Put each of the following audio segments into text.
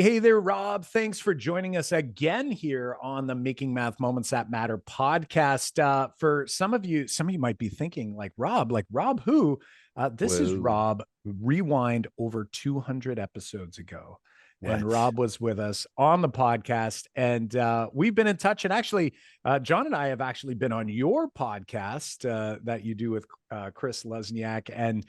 Hey there, Rob. Thanks for joining us again here on the Making Math Moments That Matter podcast. For some of you might be thinking, like Rob who? This is Whoa. Rob rewind over 200 episodes ago. And What? Rob was with us on the podcast, and we've been in touch. And actually, John and I have actually been on your podcast that you do with Chris Lesniak, and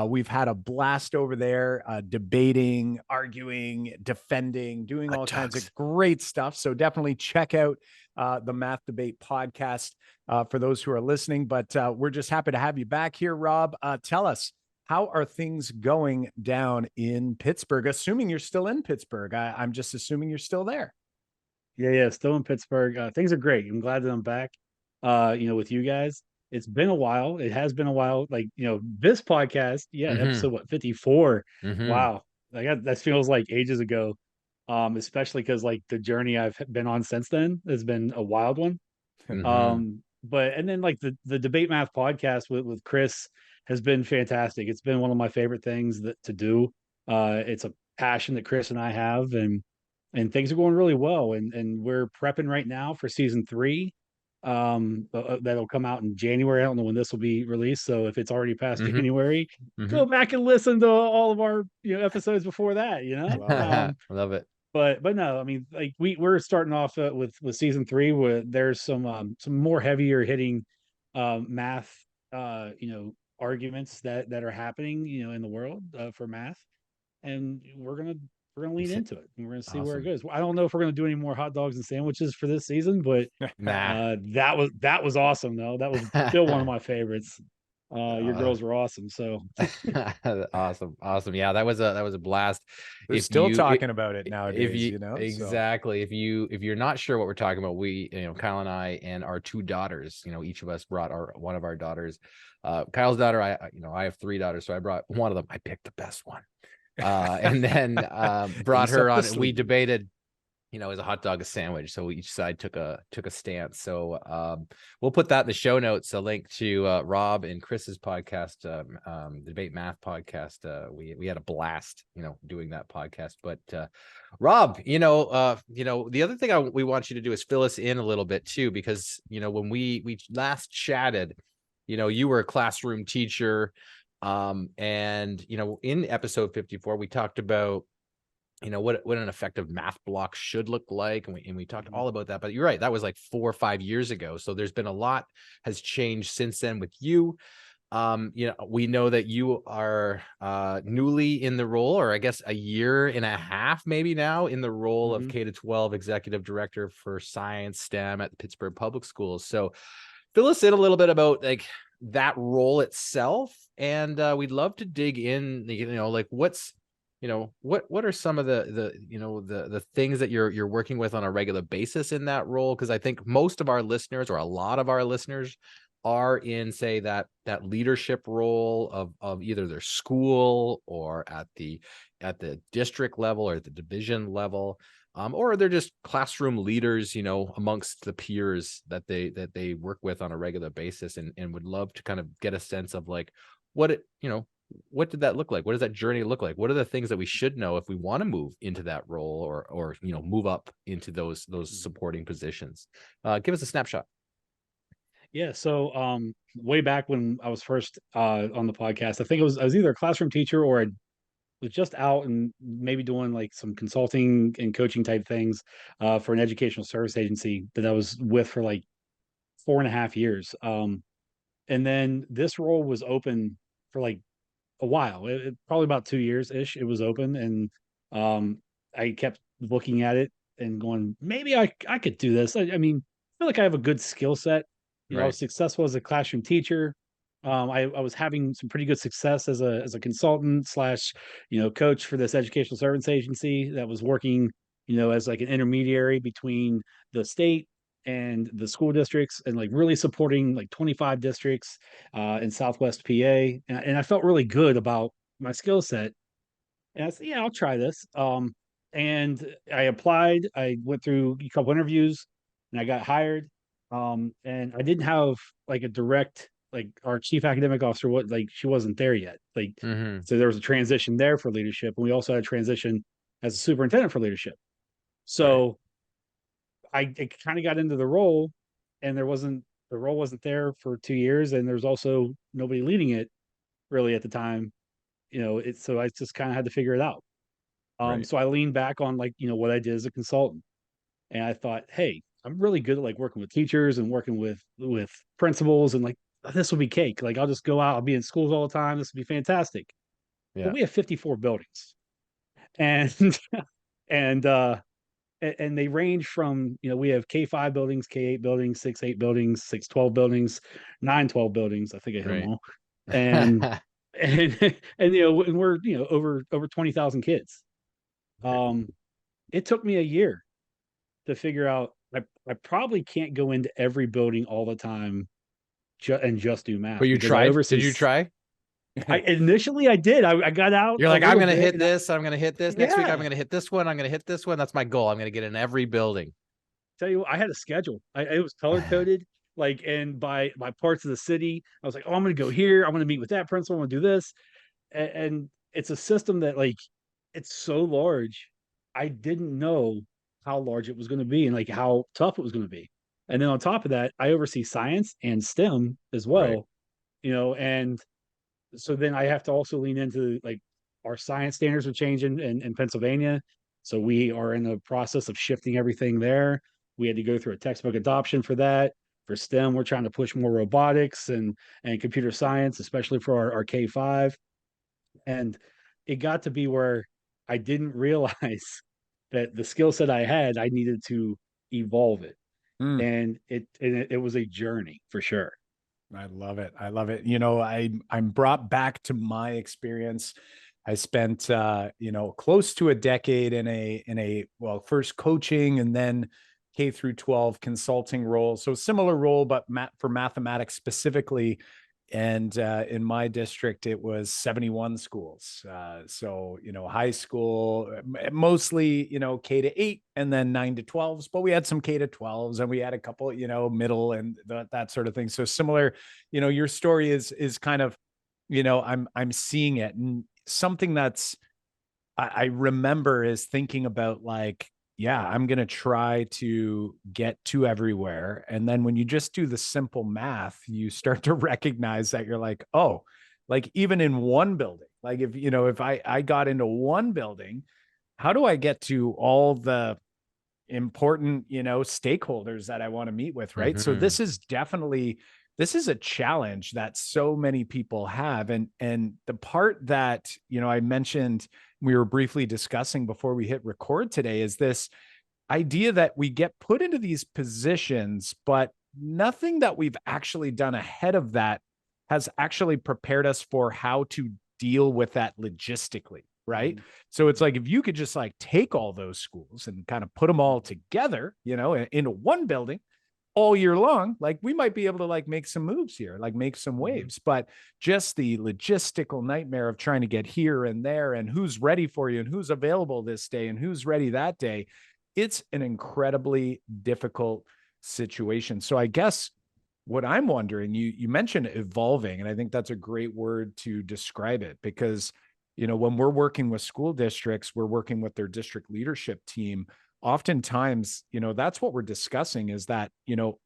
we've had a blast over there, debating, arguing, defending, doing all kinds of great stuff. So definitely check out the Math Debate podcast for those who are listening. But we're just happy to have you back here, Rob. Tell us, how are things going down in Pittsburgh? Assuming you're still in Pittsburgh. I'm just assuming you're still there. Yeah, still in Pittsburgh. Things are great. I'm glad that I'm back, with you guys. It's been a while. It has been a while. This podcast, episode 54. Wow. That feels like ages ago. Especially because like the journey I've been on since then has been a wild one. And then like the debate math podcast with Chris has been fantastic. It's been one of my favorite things to do. It's a passion that Chris and I have, and things are going really well. And we're prepping right now for season 3. That'll come out in January. I don't know when this will be released, so if it's already past January, go back and listen to all of our episodes before that. Love it. But no, I mean, like we're starting off with season 3, where there's some more heavier hitting math arguments that are happening in the world for math, and we're gonna lean into it, and we're gonna see where it goes. I don't know if we're gonna do any more hot dogs and sandwiches for this season, but that was awesome though. That was still one of my favorites. Your girls were awesome. So awesome. Yeah, that was a blast. We're still talking about it nowadays, exactly. So. If you're not sure what we're talking about, we, Kyle and I and our 2 daughters, each of us brought one of our daughters. Kyle's daughter, I have 3 daughters, so I brought one of them. I picked the best one. And then brought her on. We debated, is a hot dog a sandwich? So each side took a stance. So we'll put that in the show notes, a link to Rob and Chris's podcast, the Debate Math podcast. We had a blast, doing that podcast. But Rob, the other thing we want you to do is fill us in a little bit too, because when we last chatted, you were a classroom teacher. And in episode 54 we talked about what an effective math block should look like, and we talked all about that. But you're right, that was like 4 or 5 years ago, so there's been a lot has changed since then with you. We know that you are newly in the role, or I guess a year and a half maybe now, in the role of K-12 executive director for science STEM at the Pittsburgh Public Schools. So fill us in a little bit about like that role itself, and we'd love to dig in, like what are some of the things that you're working with on a regular basis in that role? Because I think most of our listeners, or a lot of our listeners, are in, say, that leadership role of either their school or at the district level or the division level, or they're just classroom leaders, amongst the peers that they work with on a regular basis, and would love to kind of get a sense of like what did that look like? What does that journey look like? What are the things that we should know if we want to move into that role, or move up into those supporting positions? Give us a snapshot. Yeah, so way back when I was first on the podcast, I think I was either a classroom teacher, or I was just out and maybe doing like some consulting and coaching type things for an educational service agency that I was with for like 4.5 years. And then this role was open for like a while. Probably about 2 years ish. It was open, and I kept looking at it and going, maybe I could do this. I mean, I feel like I have a good skill set. I was successful as a classroom teacher. I was having some pretty good success as a consultant slash coach for this educational service agency that was working as like an intermediary between the state and the school districts, and like really supporting like 25 districts in Southwest PA. And I felt really good about my skill set. And I said, yeah, I'll try this. And I applied. I went through a couple interviews, and I got hired. And I didn't have like a direct, like our chief academic officer, she wasn't there yet. So there was a transition there for leadership, and we also had a transition as a superintendent for leadership. So I kind of got into the role, and the role wasn't there for 2 years, and there's also nobody leading it really at the time. So I just kind of had to figure it out. Right. So I leaned back on, like, what I did as a consultant, and I thought, hey, I'm really good at like working with teachers and working with principals, and like this will be cake. Like I'll just go out, I'll be in schools all the time. This will be fantastic. But Yeah. we have 54 buildings, and and uh and they range from, we have K5 buildings, K8 buildings, 6-8 buildings, 6-12 buildings, 9-12 buildings. I think I hit them Right. all. And and and we're, over 20,000 kids. Um it took me a year to figure out I probably can't go into every building all the time and just do math, But you because I tried? oversee Did you try? I initially I did. I got out You're a like, I'm little gonna bit, hit and this. I'm gonna hit this next week. I'm yeah. gonna hit this one. I'm gonna hit this one. That's my goal. I'm gonna get in every building. Tell you what, I had a schedule. It was color coded, like, and by parts of the city. I was like, oh, I'm going to go here. I'm going to meet with that principal. I'm going to do this, and it's a system that, like, it's so large. I didn't know how large it was going to be and like how tough it was going to be. And then on top of that, I oversee science and STEM as Right. well. And so then I have to also lean into, like, our science standards are changing in Pennsylvania. So we are in the process of shifting everything there. We had to go through a textbook adoption for that. For STEM, we're trying to push more robotics and computer science, especially for our K5. And it got to be where I didn't realize that the skill set I had, I needed to evolve it. Mm. And it was a journey for sure. I love it. I love it. I'm brought back to my experience. I spent close to a decade in a well, first coaching and then K through 12 consulting role. So similar role, but for mathematics specifically. And in my district, it was 71 schools. So, high school, mostly, K to 8 and then 9 to 12s, but we had some K to 12s and we had a couple, middle and that sort of thing. So similar, your story is kind of, I'm seeing it, and something that's, I remember is thinking about, like, yeah, I'm going to try to get to everywhere. And then when you just do the simple math, you start to recognize that you're like, oh, like even in one building, like if I got into one building, how do I get to all the important, stakeholders that I want to meet with, right? So Mhm. this is a challenge that so many people have. And the part that, I mentioned, we were briefly discussing before we hit record today, is this idea that we get put into these positions, but nothing that we've actually done ahead of that has actually prepared us for how to deal with that logistically, right? Mhm. So it's like, if you could just like take all those schools and kind of put them all together, into one building all year long, like we might be able to like make some moves here, like make some Mhm. waves. But just the logistical nightmare of trying to get here and there and who's ready for you and who's available this day and who's ready that day, it's an incredibly difficult situation. So I guess what I'm wondering, you mentioned evolving, and I think that's a great word to describe it, because when we're working with school districts, we're working with their district leadership team. Oftentimes, that's what we're discussing, is that,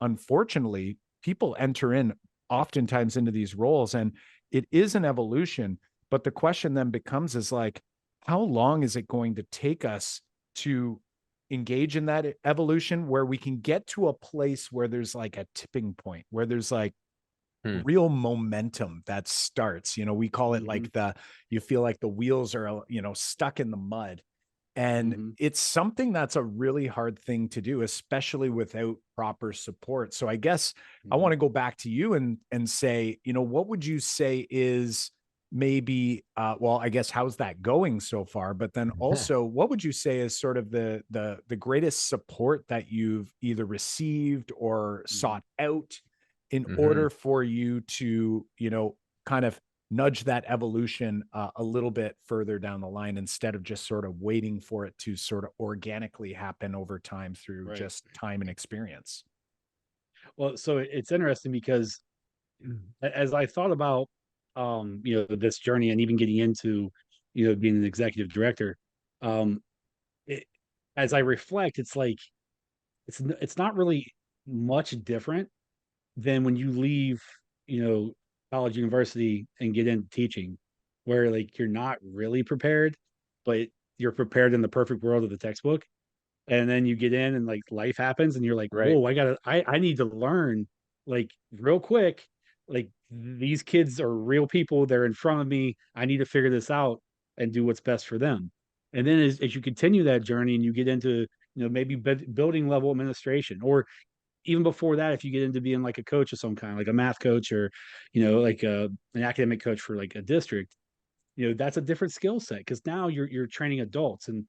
unfortunately, people enter in oftentimes into these roles, and it is an evolution. But the question then becomes, is like, how long is it going to take us to engage in that evolution, where we can get to a place where there's like a tipping point, where there's like Hmm. real momentum that starts, we call it Mhm. like you feel like the wheels are, stuck in the mud. And Mhm. it's something that's a really hard thing to do, especially without proper support. So I guess I want Mhm. to go back to you and say, what would you say is maybe well, I guess, how's that going so far? But then also, what would you say is sort of the greatest support that you've either received or Mhm. sought out in Mhm. order for you to, kind of nudge that evolution a little bit further down the line, instead of just sort of waiting for it to sort of organically happen over time through Right. just time and experience? Well, so it's interesting because as I thought about, this journey and even getting into, being an executive director, um, as I reflect, it's like it's not really much different than when you leave, college, university, and get into teaching, where like you're not really prepared, but you're prepared in the perfect world of the textbook. And then you get in and like life happens and you're like, Right. whoa, I need to learn like real quick. Like these kids are real people. They're in front of me. I need to figure this out and do what's best for them. And then as you continue that journey and you get into, maybe building level administration, or even before that, if you get into being like a coach of some kind, like a math coach, or, like an academic coach for like a district, that's a different skill set, because now you're training adults, and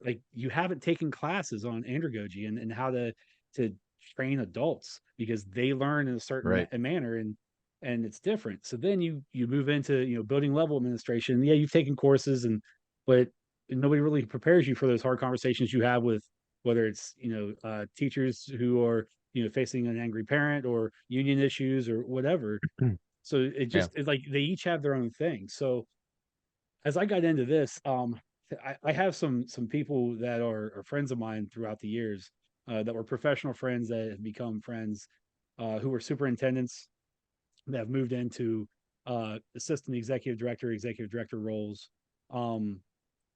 like you haven't taken classes on andragogy and how to train adults, because they learn in a certain Right. manner, and it's different. So then you move into building level administration. Yeah, you've taken courses, but nobody really prepares you for those hard conversations you have with, whether it's teachers who are facing an angry parent, or union issues, or whatever. So Yeah. it's like they each have their own thing. So as I got into this, I have some people that are friends of mine throughout the years, that were professional friends that have become friends, who were superintendents that have moved into assistant executive director roles. Um,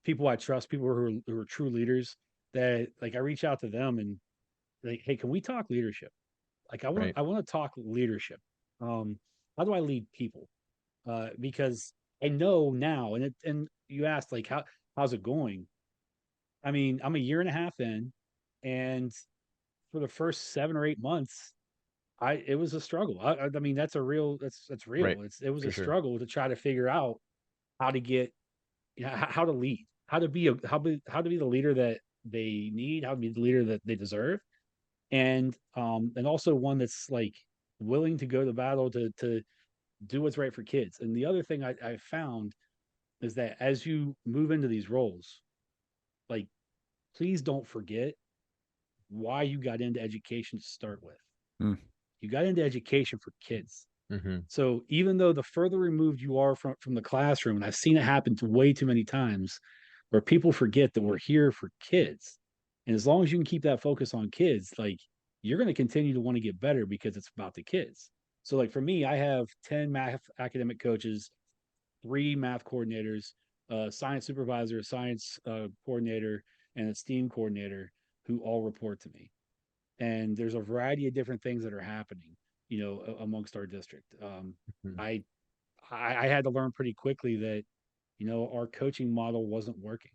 People I trust, people who are true leaders, that like I reach out to them and like, hey, can we talk leadership? Like Right. I want to talk leadership. How do I lead people? Because I know now, and you asked like how's it going? I mean, I'm a year and a half in, and for the first 7 or 8 months, it was a struggle. I mean, that's Right. real. It was For a sure. struggle to try to figure out how to get, how to lead, how to be the leader that they need, how to be the leader that they deserve, and also one that's like willing to go to battle to do what's right for kids. And the other thing I found is that as you move into these roles, like, please don't forget why you got into education to start with. Mm. You got into education for kids. Mm-hmm. So even though the further removed you are from the classroom, and I've seen it happen to way too many times, where people forget that we're here for kids. And as long as you can keep that focus on kids, like you're going to continue to want to get better because it's about the kids. So like for me, I have 10 math academic coaches, 3 math coordinators, a science supervisor, a science coordinator, and a STEAM coordinator, who all report to me. And there's a variety of different things that are happening, amongst our district. Mm-hmm. I, I had to learn pretty quickly that, our coaching model wasn't working.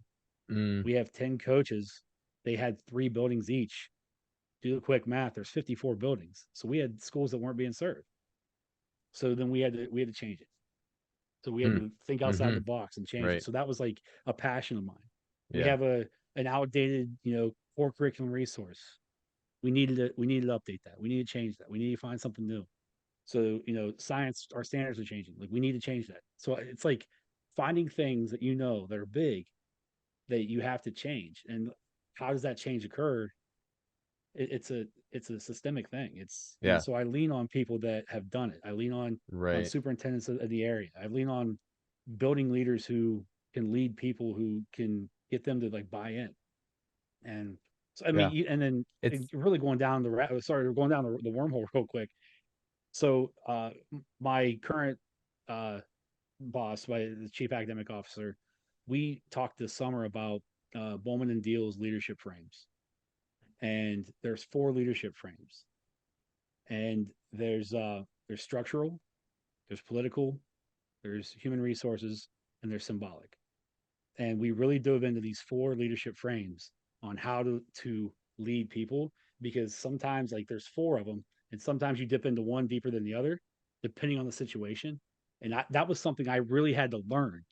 Mm. We have 10 coaches. They had 3 buildings each. Do the quick math. There's 54 buildings. So we had schools that weren't being served. So then we had to change it. So we had Mm. to think outside Mm-hmm. the box and change it. Right. So that was like a passion of mine. We Yeah. have an outdated, core curriculum resource. We needed to update that. We need to change that. We need to find something new. So, science, our standards are changing. Like we need to change that. So it's like finding things that that are big, that you have to change. And how does that change occur? It's a systemic thing. Yeah. So I lean on people that have done it. I lean on Right. superintendents of the area. I lean on building leaders who can lead people, who can get them to like buy in. And so I mean, Yeah. and then It's really going down we're going down the wormhole real quick. So my current uh boss, my the chief academic officer, we talked this summer about Bowman and Deal's leadership frames. And there's 4 leadership frames. And there's structural, there's political, there's human resources, and there's symbolic. And we really dove into these 4 leadership frames on how to lead people, because sometimes like there's 4 of them, and sometimes you dip into one deeper than the other depending on the situation. And that was something I really had to learn,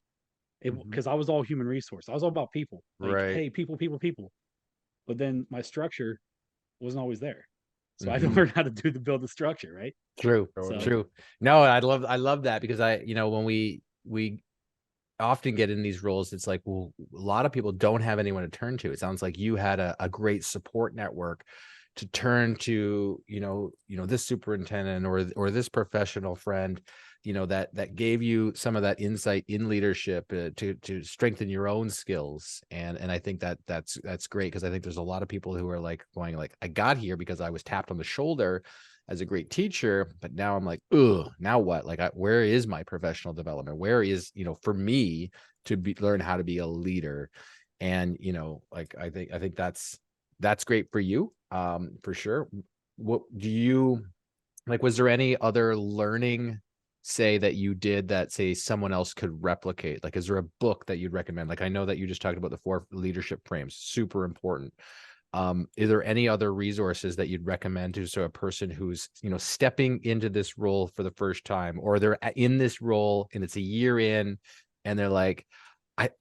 Mhm. because I was all human resource. I was all about people, like, Right. hey, people, people, people. But then my structure wasn't always there. So I had to Mm-hmm. learn how to build the structure, right? True. So True. No, I love that, because when we often get in these roles, it's like, well, a lot of people don't have anyone to turn to. It sounds like you had a great support network to turn to, this superintendent or this professional friend, you know, that gave you some of that insight in leadership to strengthen your own skills. And I think that's great, because I think there's a lot of people who are like going like, I got here because I was tapped on the shoulder as a great teacher, but now I'm like, ugh, now what? Like, where is my professional development? Where is, you know, for me to learn how to be a leader? And, you know, like, I think that's great for you, for sure. What do you like? Was there any other learning, say, that you did that, say, someone else could replicate? Like, is there a book that you'd recommend? Like, I know that you just talked about the 4 leadership frames, super important. Is there any other resources that you'd recommend to a person who's, you know, stepping into this role for the first time, or they're in this role and it's a year in and they're like, I'm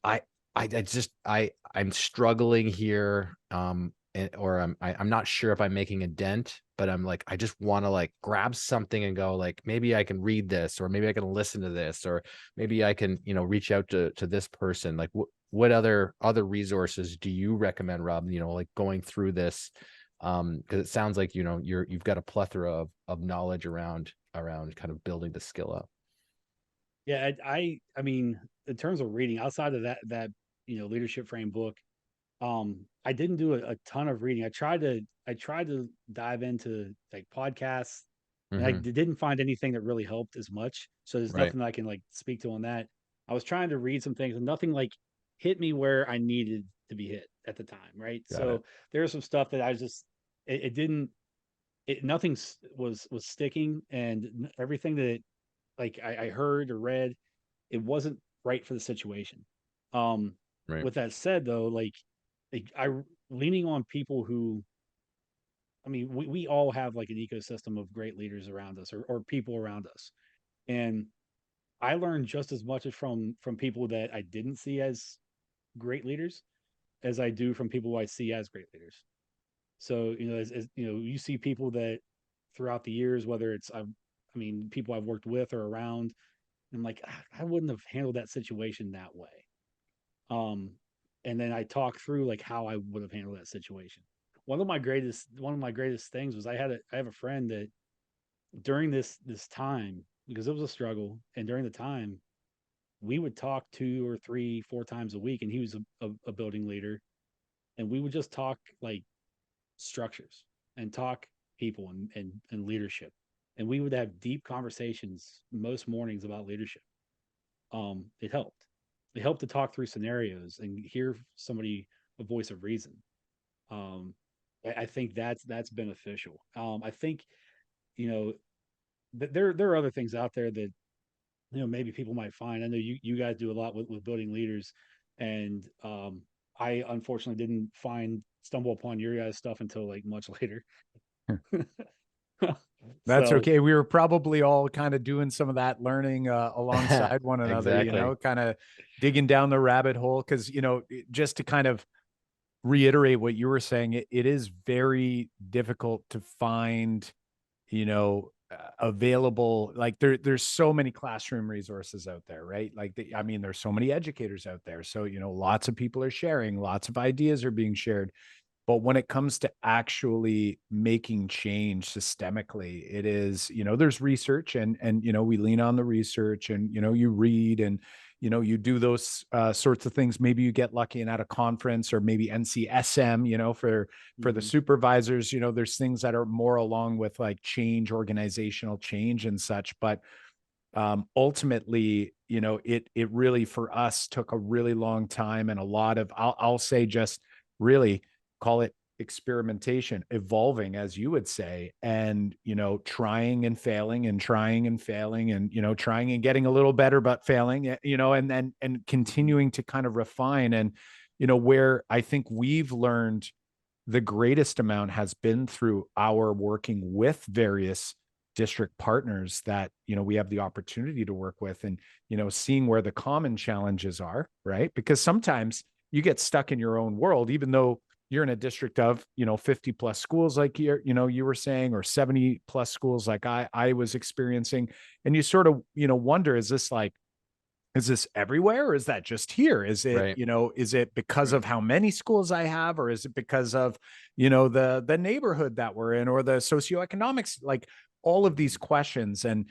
struggling here, or I'm not sure if I'm making a dent, but I'm like, I just want to like grab something and go like, maybe I can read this, or maybe I can listen to this, or maybe I can, you know, reach out to this person. Like, what other resources do you recommend, Rob? You know, like going through this, because it sounds like, you know, you've got a plethora of knowledge around kind of building the skill up. Yeah, I mean, in terms of reading, outside of that you know, leadership frame book, I didn't do a ton of reading. I tried to dive into like podcasts, and I Mm-hmm. didn't find anything that really helped as much. So there's Right. nothing that I can like speak to on that. I was trying to read some things, and nothing like hit me where I needed to be hit at the time, right? Got it. So there's some stuff that I just it didn't nothing was sticking, and everything that like I heard or read, it wasn't right for the situation. Um, Right. with that said, though, I leaning on people who, I mean, we all have like an ecosystem of great leaders around us, or people around us, and I learned just as much as from people that I didn't see as great leaders as I do from people who I see as great leaders. So, you know, as you know, you see people that throughout the years, whether it's I mean, people I've worked with or around, I'm like, I wouldn't have handled that situation that way. Um, and then I talk through like how I would have handled that situation. One of my greatest things was I have a friend that during this time, because it was a struggle, and during the time we would talk 2 or 3, 4 times a week, and he was a building leader, and we would just talk like structures and talk people and leadership, and we would have deep conversations most mornings about leadership. It helped. It helped to talk through scenarios and hear somebody a voice of reason. Um, I think that's beneficial. I think, you know, there are other things out there that, you know, maybe people might find. I know you guys do a lot with building leaders, and I unfortunately didn't stumble upon your guys' stuff until like much later. That's So okay. We were probably all kind of doing some of that learning alongside one another, you Exactly. know, kind of digging down the rabbit hole. Cause, you know, just to kind of reiterate what you were saying, it is very difficult to find, you know, available, like there's so many classroom resources out there, right? Like I mean, there's so many educators out there. So, you know, lots of people are sharing, lots of ideas are being shared. But when it comes to actually making change systemically, it is, you know, there's research and, you know, we lean on the research and, you know, you read and, you know, you do those sorts of things. Maybe you get lucky and at a conference or maybe NCSM, you know, for the mhm. supervisors, you know, there's things that are more along with like change, organizational change and such. But ultimately, you know, it really for us took a really long time and a lot of I'll say just really call it experimentation, evolving, as you would say, and you know, trying and failing and trying and failing and you know, trying and getting a little better but failing, you know, and then and continuing to kind of refine. And you know, where I think we've learned the greatest amount has been through our working with various district partners that you know we have the opportunity to work with and you know seeing where the common challenges are, right? Because sometimes you get stuck in your own world even though you're in a district of you know 50 plus schools like you know you were saying, or 70 plus schools like I was experiencing, and you sort of you know wonder, is this everywhere or is that just here? Is it, Right. you know, is it because Right. of how many schools I have, or is it because of, you know, the neighborhood that we're in or the socioeconomics, like all of these questions. And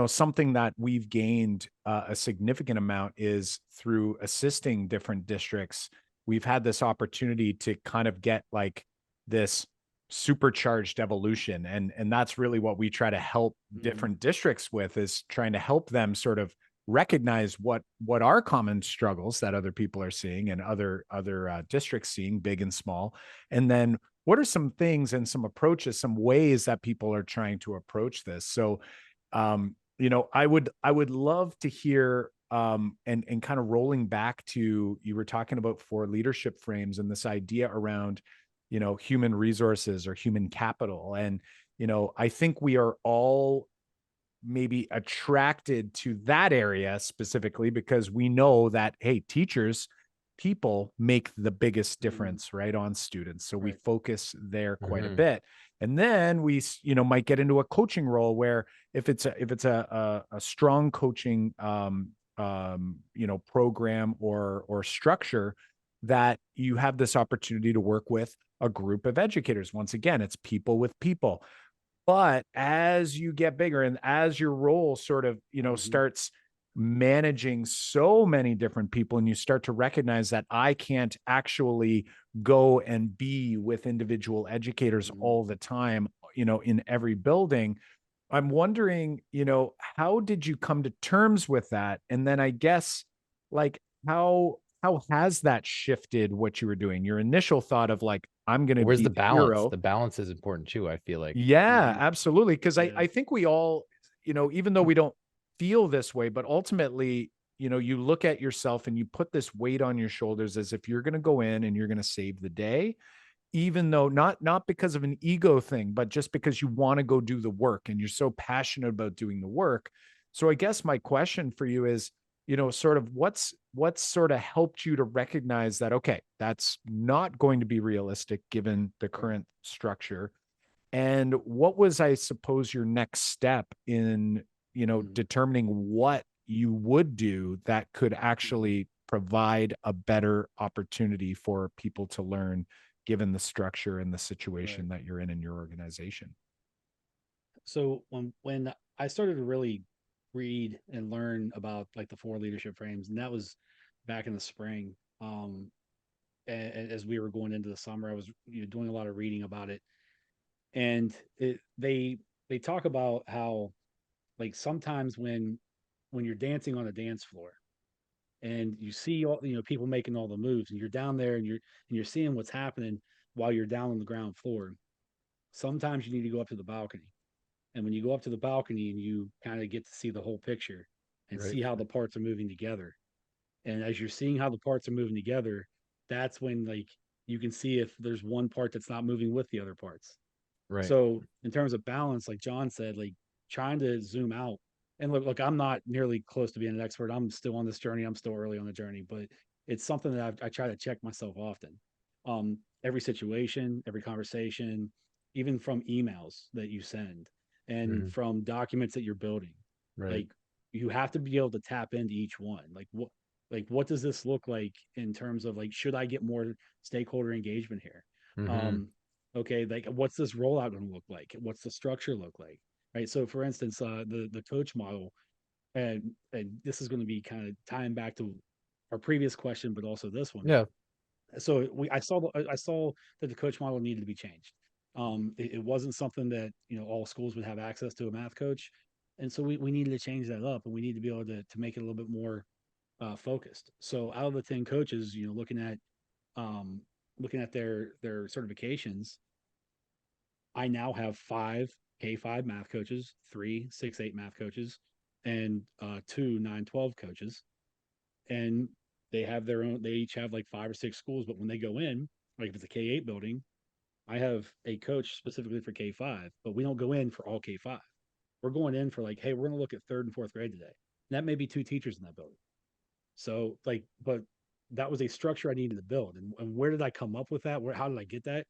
something that we've gained a significant amount is through assisting different districts. We've had this opportunity to kind of get like this supercharged evolution. And that's really what we try to help different districts with, is trying to help them sort of recognize what are common struggles that other people are seeing and other districts seeing, big and small. And then what are some things and some approaches, some ways that people are trying to approach this? So I would love to hear and kind of rolling back to, you were talking about 4 leadership frames and this idea around, human resources or human capital. And, I think we are all maybe attracted to that area specifically because we know that, hey, teachers, people make the biggest difference, right, on students. So we focus there quite a bit. And then we, might get into a coaching role where if it's a strong coaching, program or structure, that you have this opportunity to work with a group of educators. Once again, it's people with people. But as you get bigger and as your role sort of, starts managing so many different people, and you start to recognize that I can't actually go and be with individual educators all the time, in every building. I'm wondering, how did you come to terms with that? And then I guess, like, how has that shifted what you were doing? Your initial thought of like, I'm going to Where's be the balance? hero. The balance is important too, I feel like. Yeah, absolutely. Because Yeah. I think we all, even though we don't feel this way, but ultimately, you look at yourself and you put this weight on your shoulders as if you're going to go in and you're going to save the day, even though not because of an ego thing, but just because you want to go do the work and you're so passionate about doing the work. So I guess my question for you is, sort of what's sort of helped you to recognize that, okay, that's not going to be realistic given the current structure. And what was, I suppose, your next step in, determining what you would do that could actually provide a better opportunity for people to learn, given the structure and the situation that you're in your organization? So when I started to really read and learn about like the 4 leadership frames, and that was back in the spring, as we were going into the summer, I was doing a lot of reading about it. And they talk about how, like, sometimes when you're dancing on a dance floor and you see all people making all the moves, and you're down there and you're seeing what's happening while you're down on the ground floor, sometimes you need to go up to the balcony. And when you go up to the balcony and you kind of get to see the whole picture and Right. see how the parts are moving together, and as you're seeing how the parts are moving together, that's when, like, you can see if there's one part that's not moving with the other parts. Right. So in terms of balance, like John said, like, trying to zoom out. And look, I'm not nearly close to being an expert. I'm still on this journey. I'm still early on the journey, but it's something that I try to check myself often. Every situation, every conversation, even from emails that you send and from documents that you're building, Right. like, you have to be able to tap into each one. What does this look like in terms of, like, should I get more stakeholder engagement here? Okay, like, what's this rollout going to look like? What's the structure look like? Right. So for instance, the coach model, and this is going to be kind of tying back to our previous question, but also this one. Yeah. So I saw that the coach model needed to be changed. It wasn't something that all schools would have access to a math coach, and so we needed to change that up, and we need to be able to make it a little bit more focused. So out of the 10 coaches, looking at their certifications, I now have 5 K5 math coaches, 3 6-8 math coaches, and 2 9-12 coaches. And they have their own, they each have like 5 or 6 schools, but when they go in, like if it's a K8 building, I have a coach specifically for K5, but we don't go in for all K5. We're going in for, like, hey, we're going to look at 3rd and 4th grade today. And that may be 2 teachers in that building. So, like, but that was a structure I needed to build. And where did I come up with that? How did I get that?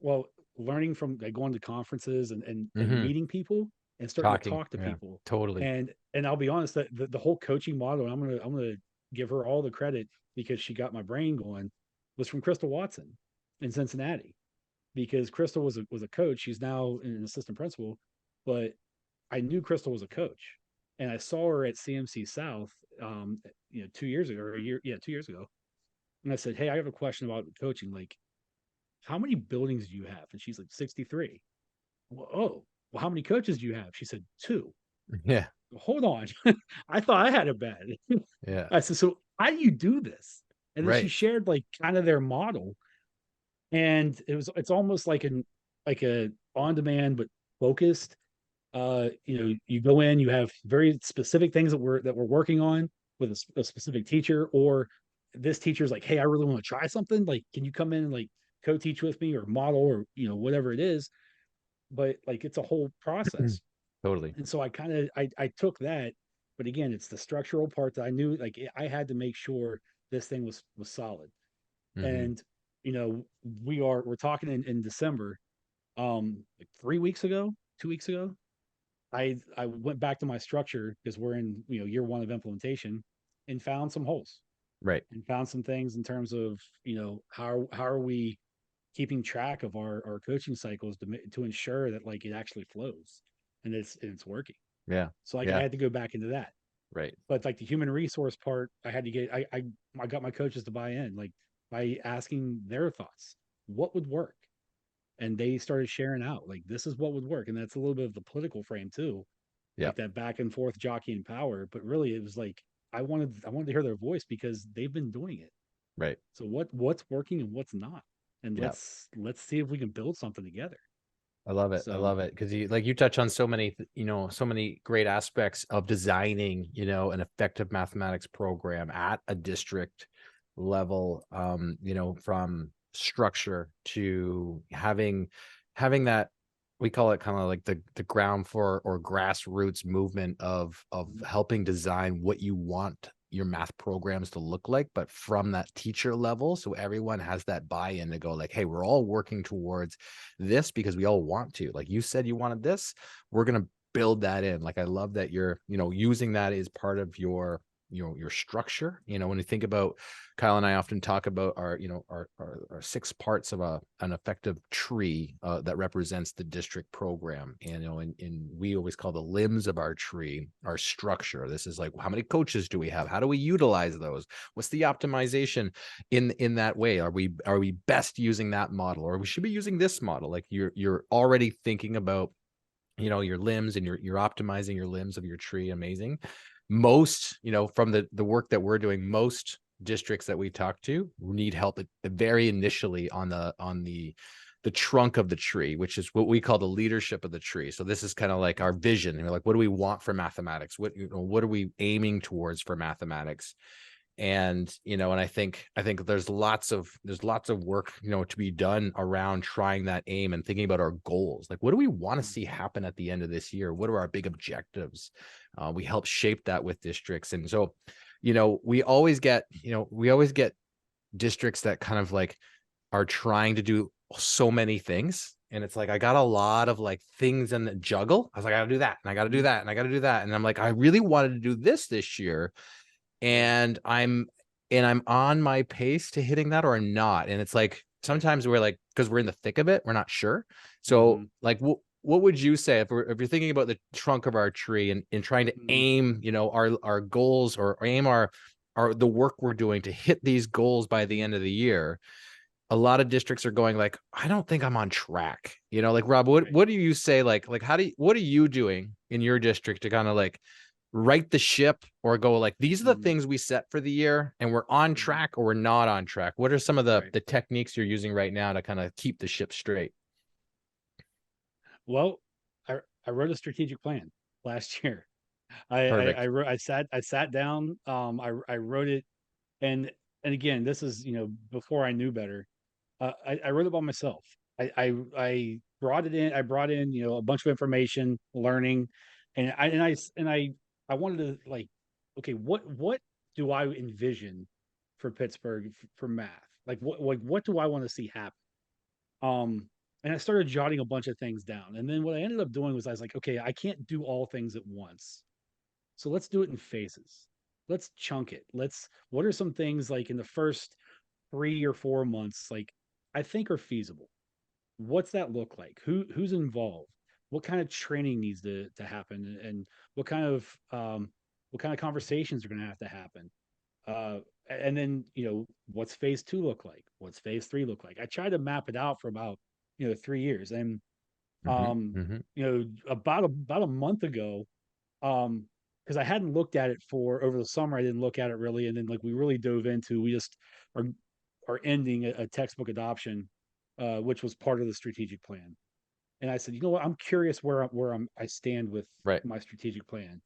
Well, learning from, like, going to conferences and meeting people and starting to Talking. talk to Yeah, people. totally. And I'll be honest, that the whole coaching model, I'm gonna give her all the credit because she got my brain going, was from Crystal Watson in Cincinnati. Because Crystal was a coach. She's now an assistant principal, but I knew Crystal was a coach, and I saw her at CMC South, 2 years ago, or a year, yeah, 2 years ago. And I said, "Hey, I have a question about coaching. Like, how many buildings do you have?" And she's like, 63. Well, oh, well, how many coaches do you have? She said, two. Yeah. Well, hold on. I thought I had it bad. Yeah. I said, so how do you do this? And then she Right. shared like kind of their model. And it's almost like a on-demand but focused. You go in, you have very specific things that we're working on with a specific teacher, or this teacher's like, hey, I really want to try something. Like, can you come in and like co-teach with me or model or whatever it is? But like it's a whole process. Totally. And so I took that, but again, it's the structural part that I knew like I had to make sure this thing was solid. Hmm. And we're talking in December, like 3 weeks ago, 2 weeks ago, I went back to my structure because we're in year one of implementation, and found some holes Right. and found some things in terms of how are we keeping track of our coaching cycles to ensure that like it actually flows and it's working. Yeah. So like I Yeah. had to go back into that. Right. But like the human resource part, I had to get I got my coaches to buy in, like by asking their thoughts. What would work? And they started sharing out like this is what would work. And that's a little bit of the political frame too, Yeah. like that back and forth jockeying power. But really it was like I wanted to hear their voice because they've been doing it. Right. So what's working and what's not? And Yeah. let's see if we can build something together. I love it. I So love it because you touch on so many, so many great aspects of designing, an effective mathematics program at a district level. From structure to having that, we call it kind of like the ground floor or grassroots movement of helping design what you want your math programs to look like, but from that teacher level, so everyone has that buy-in to go like, hey, we're all working towards this because we all want to. Like you said, you wanted this, we're going to build that in. Like I love that you're using that as part of your structure. When you think about, Kyle and I often talk about our 6 parts of an effective tree that represents the district program. And we always call the limbs of our tree our structure. This is like, how many coaches do we have? How do we utilize those? What's the optimization in that way? Are we best using that model, or we should be using this model? Like you're already thinking about your limbs, and you're optimizing your limbs of your tree. Amazing. Most, from the work that we're doing, most districts that we talk to need help very initially on the trunk of the tree, which is what we call the leadership of the tree. So this is kind of like our vision. And we're like, what do we want for mathematics? What are we aiming towards for mathematics? And and I think there's lots of work to be done around trying that aim and thinking about our goals. Like, what do we want to see happen at the end of this year? What are our big objectives? We help shape that with districts. And so we always get districts that kind of like are trying to do so many things, and it's like I got a lot of like things in the juggle. I was like, I gotta do that, and I gotta do that, and I gotta do that, and I'm like, I really wanted to do this year, and I'm on my pace to hitting that or not. And it's like sometimes we're like, because we're in the thick of it, we're not sure. So like what would you say if you're thinking about the trunk of our tree and trying to aim our goals, or aim our the work we're doing to hit these goals by the end of the year? A lot of districts are going like, I don't think I'm on track. Like Rob, what do you say? Like what are you doing in your district to kind of like right the ship, or go like, these are the things we set for the year and we're on track or we're not on track? What are some of the techniques you're using right now to kind of keep the ship straight? Well, I wrote a strategic plan last year. I Perfect. wrote I sat down, I wrote it, and again, this is before I knew better. I wrote it by myself. I brought it in. I brought in a bunch of information, learning, and I wanted to like, okay, what do I envision for Pittsburgh for math? Like what do I want to see happen? And I started jotting a bunch of things down. And then what I ended up doing was I was like, okay, I can't do all things at once. So let's do it in phases. Let's chunk it. What are some things like in the first 3 or 4 months, like I think are feasible? What's that look like? Who's involved? what kind of training needs to happen, and what kind of conversations are going to have to happen. And then, what's phase 2 look like? What's phase 3 look like? I tried to map it out for about, 3 years. And, about a month ago, because I hadn't looked at it for over the summer, I didn't look at it really. And then like we really dove into, we just are ending a textbook adoption, which was part of the strategic plan. And I said, you know what? I'm curious I stand with Right. my strategic plan.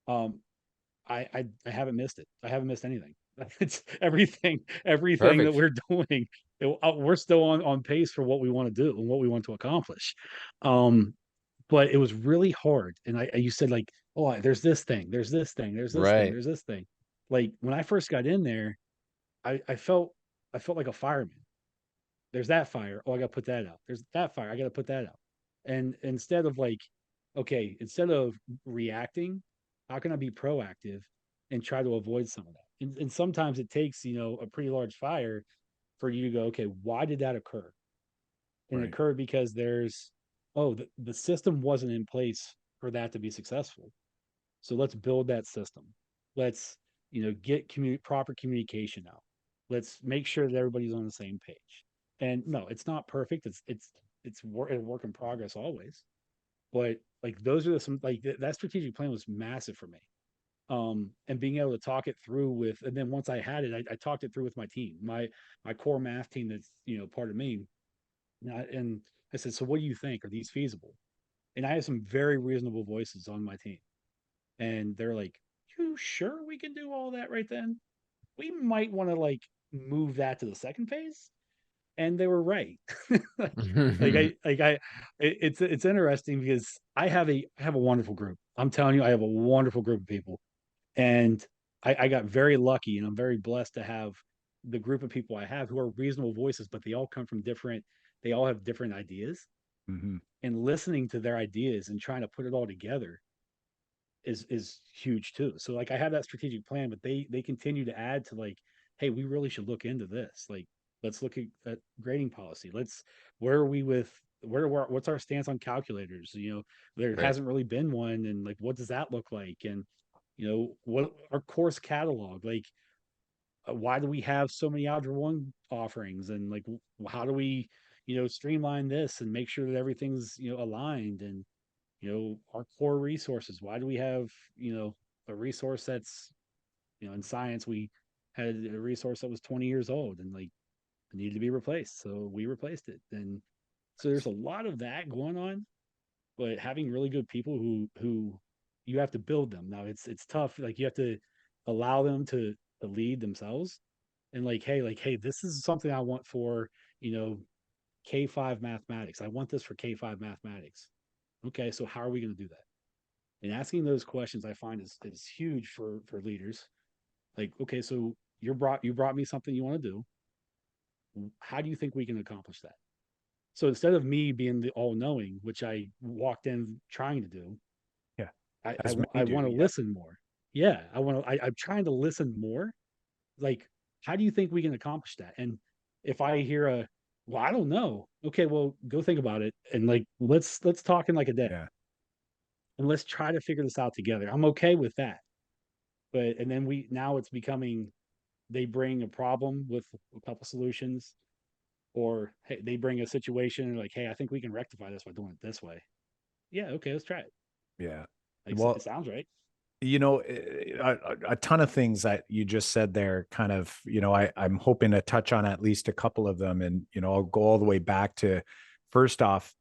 I haven't missed it. I haven't missed anything. It's everything that Perfect. we're doing. We're still on pace for what we want to do and what we want to accomplish. But it was really hard. And you said like, oh, there's this thing, there's this thing, there's this thing, Right. there's this thing. Like when I first got in there, I felt like a fireman. There's that fire. Oh, I got to put that out. There's that fire. I got to put that out. And instead of like, okay, instead of reacting, how can I be proactive and try to avoid some of that? And sometimes it takes, a pretty large fire for you to go, okay, why did that occur? And it occurred because the system wasn't in place for that to be successful. So let's build that system. Let's, get proper communication out. Let's make sure that everybody's on the same page. And no, it's not perfect. It's a work in progress always. But like those are some like that strategic plan was massive for me. And being able to talk it through and then once I had it, I talked it through with my team, my core math team that's part of me. And I said, so what do you think? Are these feasible? And I have some very reasonable voices on my team. And they're like, you sure we can do all that right then? We might want to like move that to the second phase. And they were right. It's interesting because I have a wonderful group. I'm telling you, I have a wonderful group of people. And I got very lucky, and I'm very blessed to have the group of people I have who are reasonable voices, but they all come from they all have different ideas. Mm-hmm. And listening to their ideas and trying to put it all together is huge too. So like I have that strategic plan, but they continue to add to like, hey, we really should look into this. Like, let's look at grading policy. Where are we with what's our stance on calculators? There Right. hasn't really been one, and like, what does that look like? And what our course catalog, like, why do we have so many Algebra 1 offerings? And like, how do we, streamline this and make sure that everything's, aligned? And, our core resources, why do we have, a resource that's, in science, we had a resource that was 20 years old and like it needed to be replaced. So we replaced it. And so there's a lot of that going on, but having really good people who you have to build them. Now it's tough. Like you have to allow them to lead themselves and like, hey, this is something I want for, K5 mathematics. I want this for K5 mathematics. Okay, so how are we going to do that? And asking those questions I find is huge for leaders. Like, okay, so you brought me something you want to do. How do you think we can accomplish that? So instead of me being the all knowing, which I walked in trying to do, Yeah. I want to listen more. Yeah, I'm trying to listen more. Like, how do you think we can accomplish that? And if I hear well, I don't know. Okay, well, go think about it, and like, let's talk in like a day, Yeah. and let's try to figure this out together. I'm okay with that. But and then now it's becoming, they bring a problem with a couple solutions, or hey, they bring a situation and like, hey, I think we can rectify this by doing it this way. Yeah, okay, let's try it. Yeah. Like, Well, it sounds right. a ton of things that you just said there kind of, I'm hoping to touch on at least a couple of them. And, I'll go all the way back to, first off,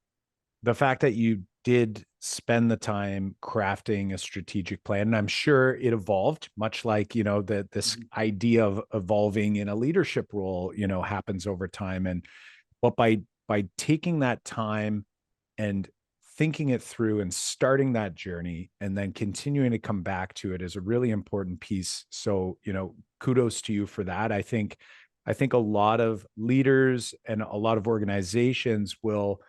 the fact that you did spend the time crafting a strategic plan. And I'm sure it evolved, much like, this idea of evolving in a leadership role, happens over time. But by taking that time and thinking it through and starting that journey and then continuing to come back to it is a really important piece. So, kudos to you for that. I think a lot of leaders and a lot of organizations will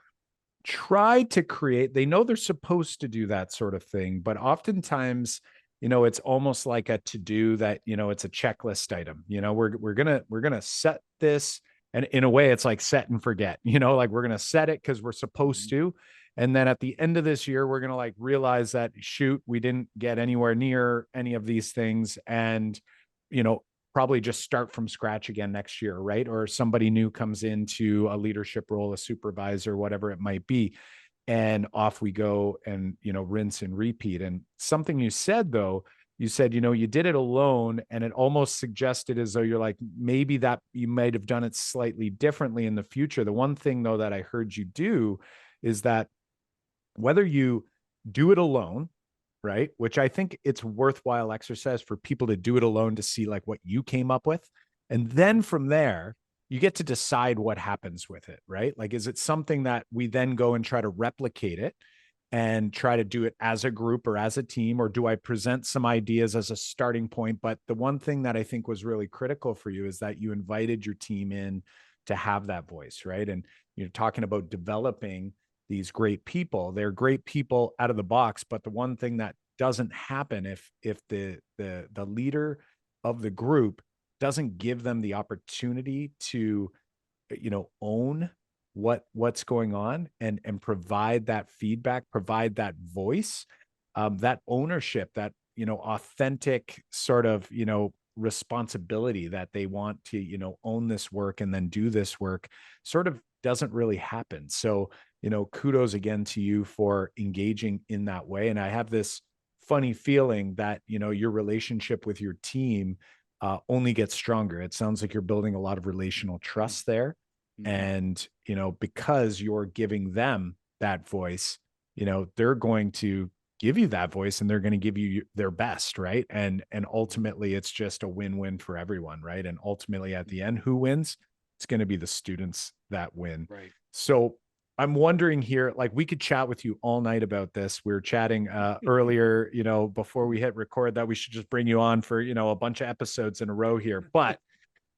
try to create, they know they're supposed to do that sort of thing, but oftentimes, it's almost like a to-do that, it's a checklist item. We're gonna set this, and in a way it's like set and forget, like we're gonna set it because we're supposed to, And then at the end of this year, we're going to like realize that, shoot, we didn't get anywhere near any of these things. And, you know, probably just start from scratch again next year, right? Or somebody new comes into a leadership role, a supervisor, whatever it might be. And off we go and, you know, rinse and repeat. And something you said, though, you said, you know, you did it alone, and it almost suggested as though you're like, maybe that you might have done it slightly differently in the future. The one thing, though, that I heard you do is that whether you do it alone, right? Which I think it's worthwhile exercise for people to do it alone to see like what you came up with. And then from there, you get to decide what happens with it, right? Like, is it something that we then go and try to replicate it and try to do it as a group or as a team? Or do I present some ideas as a starting point? But the one thing that I think was really critical for you is that you invited your team in to have that voice, right? And you're talking about developing these great people. They're great people out of the box, but the one thing that doesn't happen if the leader of the group doesn't give them the opportunity to, you know, own what's going on and provide that feedback, provide that voice, that ownership, that, you know, authentic sort of, you know, responsibility that they want to, you know, own this work and then do this work, sort of doesn't really happen. So, you know, kudos again to you for engaging in that way. And I have this funny feeling that, you know, your relationship with your team only gets stronger. It sounds like you're building a lot of relational trust there. And, you know, because you're giving them that voice, you know, they're going to give you that voice and they're going to give you their best, right? And ultimately it's just a win-win for everyone, right? And ultimately at the end, who wins? It's going to be the students that win. Right. So I'm wondering here, like, we could chat with you all night about this. We were chatting earlier, you know, before we hit record, that we should just bring you on for, you know, a bunch of episodes in a row here. But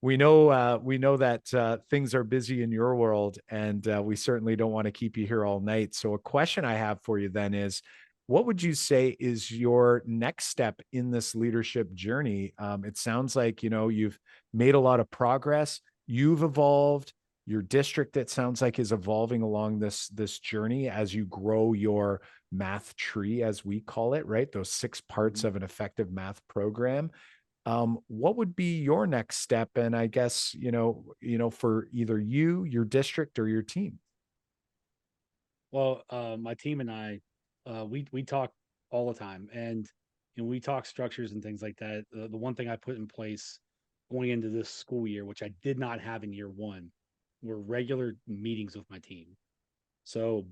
we know that things are busy in your world, and we certainly don't want to keep you here all night. So a question I have for you then is, what would you say is your next step in this leadership journey? It sounds like, you know, you've made a lot of progress. You've evolved. Your district, it sounds like, is evolving along this journey as you grow your math tree, as we call it, right? Those 6 parts of an effective math program. What would be your next step? And I guess, you know, for either you, your district, or your team. Well, my team and I, we talk all the time, and you know, we talk structures and things like that. The one thing I put in place going into this school year, which I did not have in year one, were regular meetings with my team. So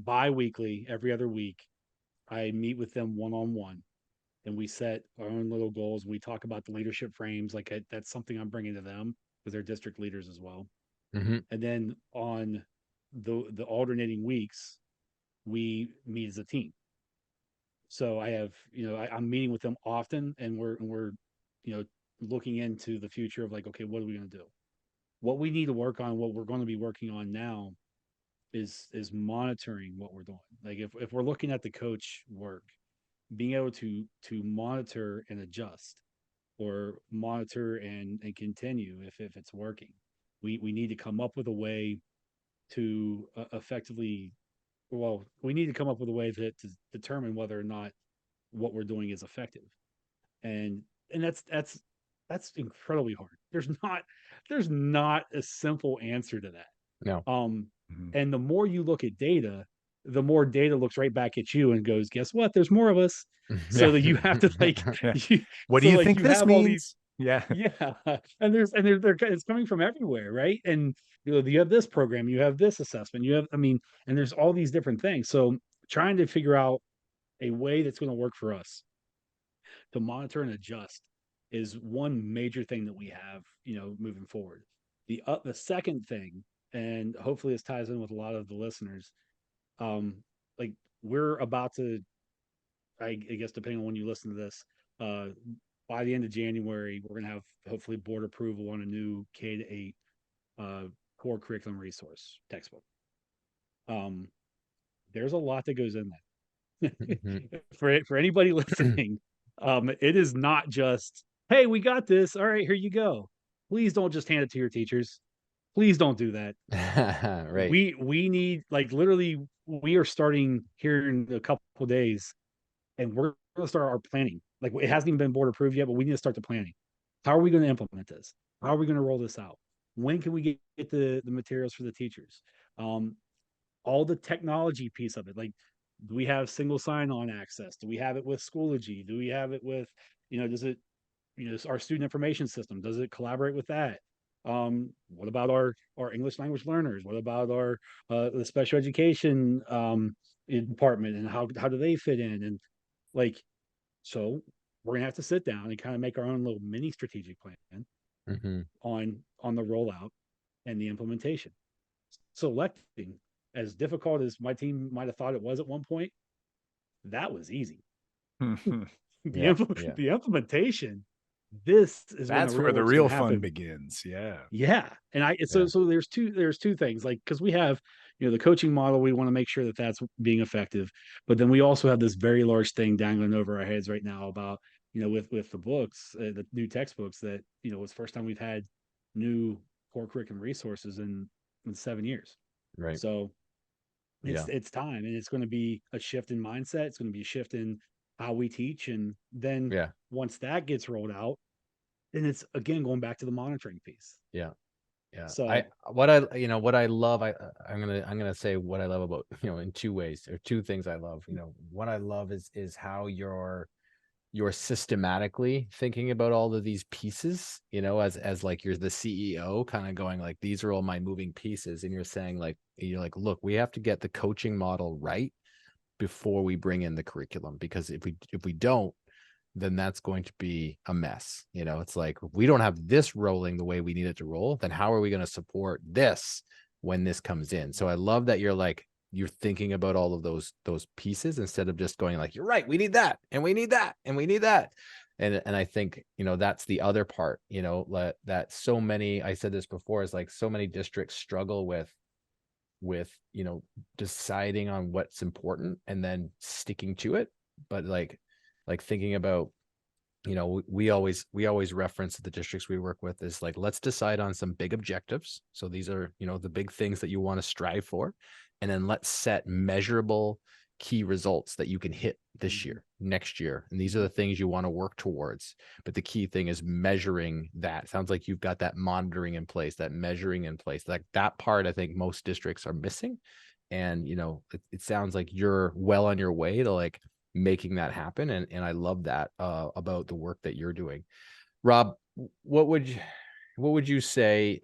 bi-weekly, every other week, I meet with them one-on-one, and we set our own little goals. We talk about the leadership frames. Like that's something I'm bringing to them because they're district leaders as well. Mhm. And then on the alternating weeks, we meet as a team. So I have, you know, I'm meeting with them often, and we're, you know, looking into the future of like, okay, what are we going to do? What we need to work on, what we're going to be working on now is monitoring what we're doing. Like if we're looking at the coach work, being able to monitor and adjust, or monitor and continue if it's working. We need to come up with a way to effectively, well, we need to come up with a way to determine whether or not what we're doing is effective. And that's incredibly hard. There's not a simple answer to that. No. And the more you look at data, the more data looks right back at you and goes, guess what? There's more of us. So that you have to like, what do you think this means? These, yeah. And it's coming from everywhere, right? And you know, you have this program, you have this assessment, you have, I mean, and there's all these different things. So trying to figure out a way that's going to work for us to monitor and adjust is one major thing that we have, you know, moving forward. The second thing, and hopefully this ties in with a lot of the listeners, like we're about to, I guess depending on when you listen to this, by the end of January, we're going to have hopefully board approval on a new K-8 core curriculum resource textbook. There's a lot that goes in that. For anybody listening, it is not just, hey, we got this. All right, here you go. Please don't just hand it to your teachers. Please don't do that. Right. We need, like, literally we are starting here in a couple of days, and we're going to start our planning. Like, it hasn't even been board approved yet, but we need to start the planning. How are we going to implement this? How are we going to roll this out? When can we get the materials for the teachers? All the technology piece of it. Like, do we have single sign-on access? Do we have it with Schoology? Do we have it with, does it, our student information system? Does it collaborate with that? What about our English language learners? What about our the special education department, and how do they fit in? And like, so we're gonna have to sit down and kind of make our own little mini strategic plan Mm-hmm. on the rollout and the implementation. Selecting, as difficult as my team might have thought it was at one point, that was easy. Yeah, yeah. The implementation, this is when That's where the work's real gonna fun happen. begins. Yeah. Yeah. And Yeah. so there's two things, like, because we have, the coaching model, we want to make sure that that's being effective, but then we also have this very large thing dangling over our heads right now about, with the books, the new textbooks, that, it's the first time we've had new core curriculum resources in 7 years. Right. So Yeah. it's time, and it's going to be a shift in mindset. It's going to be a shift in how we teach. And then Yeah. once that gets rolled out, then it's again going back to the monitoring piece. Yeah. Yeah. So What I love, I'm gonna say what I love about, in two ways, or two things I love. What I love is how you're systematically thinking about all of these pieces, as like you're the CEO, kind of going like, these are all my moving pieces. And you're like, look, we have to get the coaching model right before we bring in the curriculum, because if we don't, then that's going to be a mess. It's like, if we don't have this rolling the way we need it to roll, then how are we going to support this when this comes in? So I love that you're thinking about all of those pieces, instead of just going like, you're right, we need that, and we need that, and we need that. And I think, that's the other part, that so many, I said this before, is like, so many districts struggle with deciding on what's important and then sticking to it. But like thinking about, we always reference the districts we work with is like, let's decide on some big objectives. So these are, the big things that you want to strive for. And then let's set measurable key results that you can hit this year, next year. And these are the things you want to work towards. But the key thing is measuring that. Sounds like you've got that monitoring in place, that measuring in place. Like, that part, I think most districts are missing. And, it sounds like you're well on your way to like making that happen. And I love that about the work that you're doing. Rob, what would you say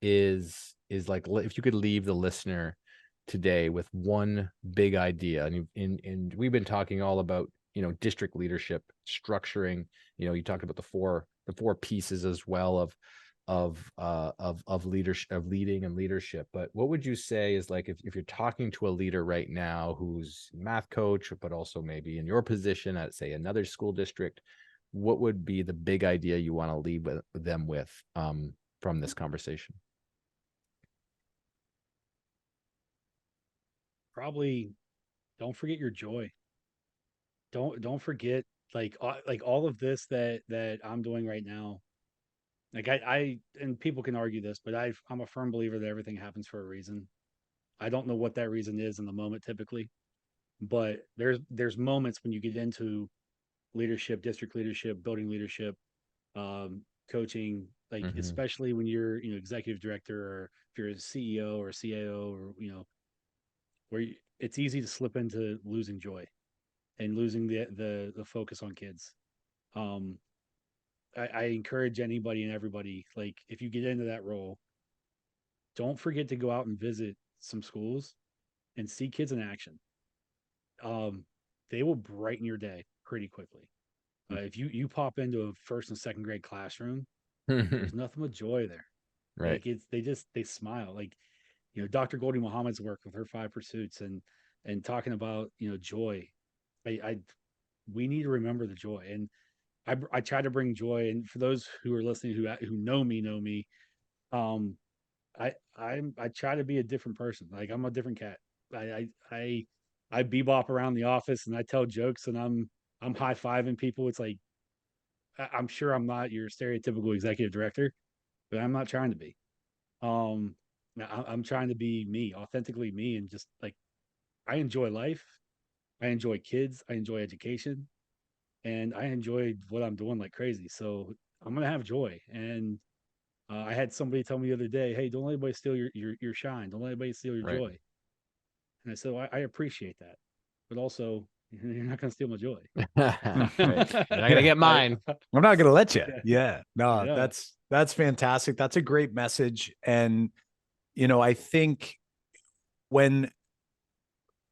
is like, if you could leave the listener today with one big idea? And we've been talking all about, district leadership, structuring, you talked about the four pieces as well of leadership, of leading and leadership. But what would you say is like, if you're talking to a leader right now who's a math coach, but also maybe in your position at, say, another school district, what would be the big idea you want to leave them with from this conversation? probably don't forget your joy. Don't forget, like, all of this that I'm doing right now. Like, I and people can argue this, but I'm a firm believer that everything happens for a reason. I don't know what that reason is in the moment typically, but there's moments when you get into leadership, district leadership, building leadership, coaching, like, Mm-hmm. especially when you're, executive director, or if you're a CEO or a CAO, or, it's easy to slip into losing joy and losing the focus on kids. Um, I encourage anybody and everybody, like, if you get into that role, don't forget to go out and visit some schools and see kids in action. Um, they will brighten your day pretty quickly. If you pop into a first and second grade classroom, there's nothing but joy there. Right. Like, they smile. Like, Dr. Goldie Muhammad's work with her 5 pursuits, and talking about, joy. I we need to remember the joy, and I try to bring joy. And for those who are listening, who know me, um, I try to be a different person. Like, I'm a different cat. I bebop around the office, and I tell jokes, and I'm high fiving people. It's like, I'm sure I'm not your stereotypical executive director, but I'm not trying to be. Um, I'm trying to be me, authentically me, and just like I enjoy life, I enjoy kids, I enjoy education, and I enjoyed what I'm doing like crazy. So I'm gonna have joy. And I had somebody tell me the other day, "Hey, don't let anybody steal your shine. Don't let anybody steal your Right. joy." And I said, well, I appreciate that, but also you're not gonna steal my joy. Right. You're not gonna Yeah. get mine. I'm not going to let you. Yeah. Yeah. No, Yeah. that's fantastic. That's a great message. And, you know, when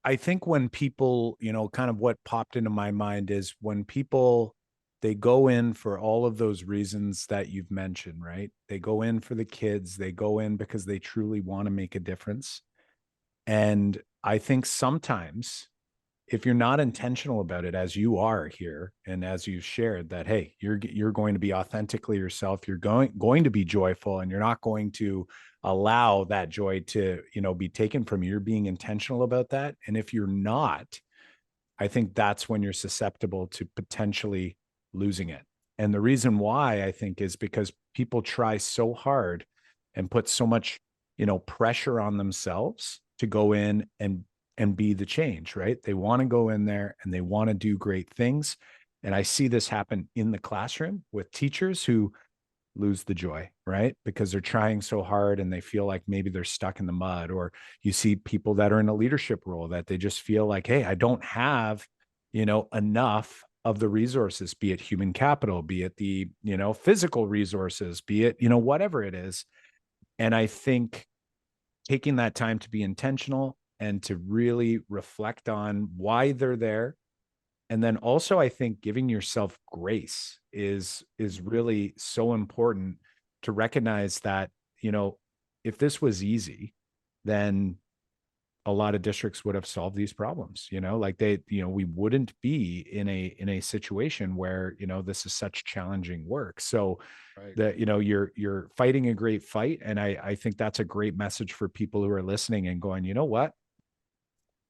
I think when people, you know, kind of what popped into my mind is when people they go in for all of those reasons that you've mentioned, right? They go in for the kids, they go in because they truly want to make a difference. And I think sometimes if you're not intentional about it as you are here and as you've shared that hey, you're going to be authentically yourself, you're going to be joyful and you're not going to allow that joy to, you know, be taken from you. You're being intentional about that. And if you're not, I think that's when you're susceptible to potentially losing it. And the reason why I think is because people try so hard and put so much, you know, pressure on themselves to go in and be the change, right? They want to go in there and they want to do great things. And I see this happen in the classroom with teachers who lose the joy, right? Because they're trying so hard and they feel like maybe they're stuck in the mud. Or you see people that are in a leadership role that they just feel like, hey, I don't have, you know, enough of the resources, be it human capital, be it the, you know, physical resources, be it, you know, whatever it is. And I think taking that time to be intentional and to really reflect on why they're there. And then also I think giving yourself grace is really so important to recognize that, you know, if this was easy, then a lot of districts would have solved these problems, you know, like they, you know, we wouldn't be in a situation where, you know, this is such challenging work. So Right. that, you know, you're fighting a great fight. And I think that's a great message for people who are listening and going, you know what,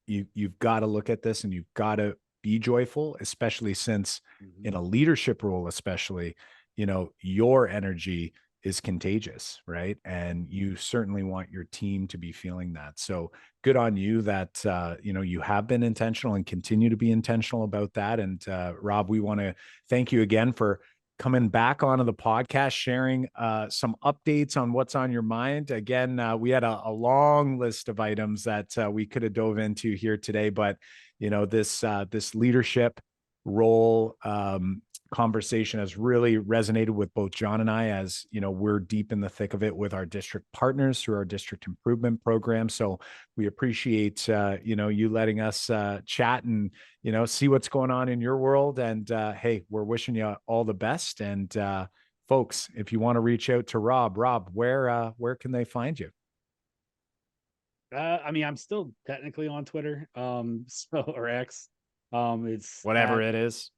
you've got to look at this and you've got to be joyful, especially since in a leadership role, especially, you know, your energy is contagious, right? And you certainly want your team to be feeling that. So good on you that, you know, you have been intentional and continue to be intentional about that. And Rob, we want to thank you again for coming back onto the podcast, sharing some updates on what's on your mind. Again, we had a long list of items that we could have dove into here today, but you know, this leadership role conversation has really resonated with both John and I, as you know, we're deep in the thick of it with our district partners through our district improvement program. So we appreciate you know, you letting us chat and, you know, see what's going on in your world. And hey, we're wishing you all the best. And folks, if you want to reach out to Rob, where can they find you? I mean, I'm still technically on Twitter, so or X. It's Whatever at it is.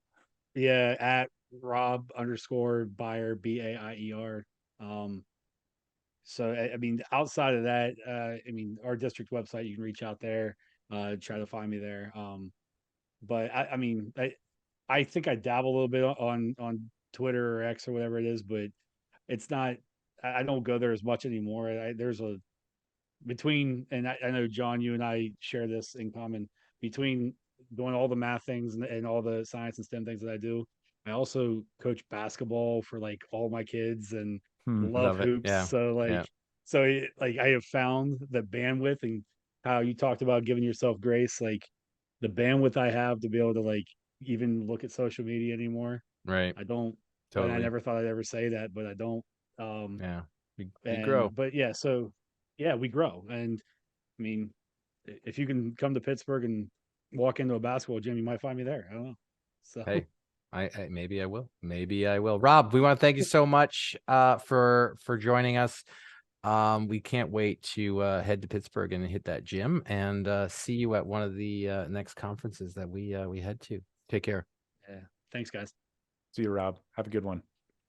yeah at Rob_Baier Baier. Um, so I mean, outside of that, I mean, our district website, you can reach out there, try to find me there. But I mean, I think I dabble a little bit on Twitter or X or whatever it is, but it's not. I don't go there as much anymore. There's a between, and I know John, you and I share this in common. Between doing all the math things and all the science and STEM things that I do, I also coach basketball for like all my kids and love Love it. hoops. Yeah. So like, Yeah. like I have found the bandwidth, and how you talked about giving yourself grace, like the bandwidth I have to be able to like even look at social media anymore. Right. I don't, and I Totally. never thought I'd ever say that, but I don't. Um, Yeah. We grow. and but yeah, so yeah, we grow. And I mean, if you can come to Pittsburgh and walk into a basketball gym, you might find me there. I don't know. So Hey, I maybe I will. Maybe I will. Rob, we want to thank you so much for joining us. We can't wait to head to Pittsburgh and hit that gym and see you at one of the next conferences that we head to. Take care. yeah, thanks, guys. See you, Rob. Have a good one.